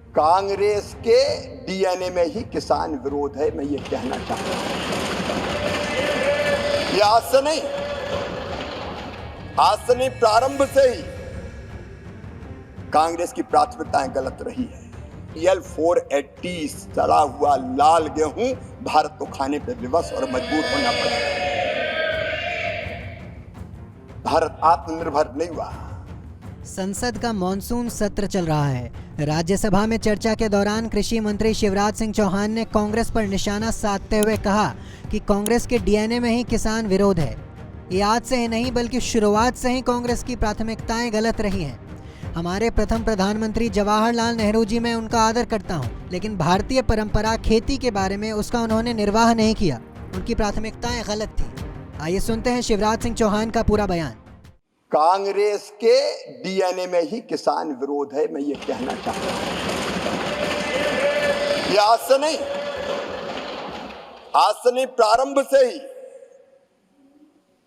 कांग्रेस के डीएनए में ही किसान विरोध है, मैं ये कहना चाहता हूं। ये आज से नहीं, प्रारंभ से ही कांग्रेस की प्राथमिकताएं गलत रही है। PL 480 सड़ा हुआ लाल गेहूं भारत को खाने पर विवश और मजबूर होना पड़ा। भारत आत्मनिर्भर नहीं हुआ। संसद का मॉनसून सत्र चल रहा है। राज्यसभा में चर्चा के दौरान कृषि मंत्री शिवराज सिंह चौहान ने कांग्रेस पर निशाना साधते हुए कहा कि कांग्रेस के डीएनए में ही किसान विरोध है। ये आज से ही नहीं बल्कि शुरुआत से ही कांग्रेस की प्राथमिकताएं गलत रही हैं। हमारे प्रथम प्रधानमंत्री जवाहरलाल नेहरू जी, मैं उनका आदर करता हूं, लेकिन भारतीय परंपरा खेती के बारे में उसका उन्होंने निर्वाह नहीं किया। उनकी प्राथमिकताएं गलत थी। आइए सुनते हैं शिवराज सिंह चौहान का पूरा बयान। कांग्रेस के डीएनए में ही किसान विरोध है, मैं ये कहना चाहता हूं। ये आज से नहीं, प्रारंभ से ही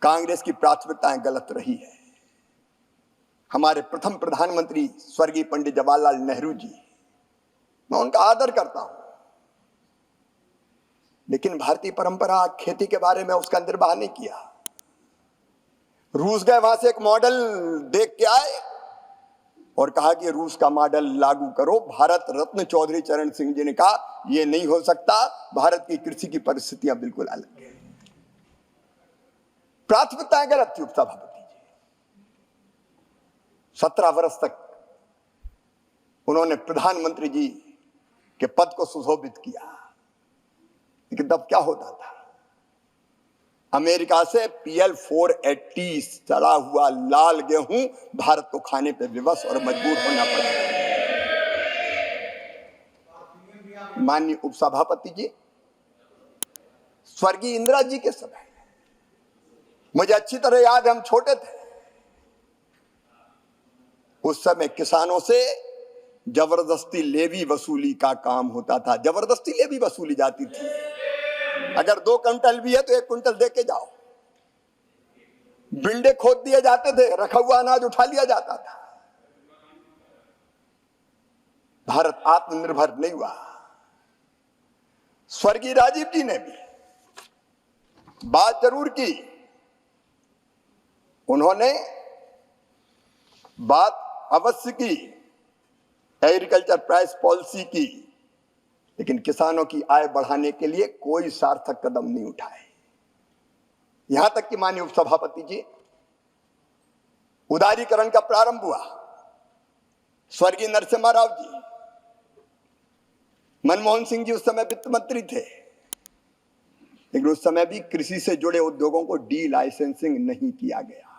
कांग्रेस की प्राथमिकताएं गलत रही है। हमारे प्रथम प्रधानमंत्री स्वर्गीय पंडित जवाहरलाल नेहरू जी, मैं उनका आदर करता हूं, लेकिन भारतीय परंपरा खेती के बारे में उसका निर्वाह नहीं किया। रूस गए, वहां से एक मॉडल देख के आए और कहा कि रूस का मॉडल लागू करो। भारत रत्न चौधरी चरण सिंह जी ने कहा यह नहीं हो सकता, भारत की कृषि की परिस्थितियां बिल्कुल अलग है। प्राथमिकताएं गलत थी उपसभापति जी। 17 वर्ष तक उन्होंने प्रधानमंत्री जी के पद को सुशोभित किया, लेकिन तब क्या होता था? अमेरिका से PL 480 सड़ा हुआ लाल गेहूं भारत को खाने पर विवश और मजबूर होना पड़ा। माननीय उपसभापति जी, स्वर्गीय इंदिरा जी के समय, मुझे अच्छी तरह याद है, हम छोटे थे, उस समय किसानों से जबरदस्ती लेवी वसूली का काम होता था। जबरदस्ती लेवी वसूली जाती थी। अगर 2 क्विंटल भी है तो 1 क्विंटल दे के जाओ। बिंडे खोद दिए जाते थे, रखा हुआ अनाज उठा लिया जाता था। भारत आत्मनिर्भर नहीं हुआ। स्वर्गीय राजीव जी ने भी बात जरूर की, उन्होंने बात अवश्य की, एग्रीकल्चर प्राइस पॉलिसी की, लेकिन किसानों की आय बढ़ाने के लिए कोई सार्थक कदम नहीं उठाए। यहां तक कि माननीय उपसभापति जी, उदारीकरण का प्रारंभ हुआ। स्वर्गीय नरसिम्हा राव जी, मनमोहन सिंह जी उस समय वित्त मंत्री थे, लेकिन उस समय भी कृषि से जुड़े उद्योगों को डी लाइसेंसिंग नहीं किया गया।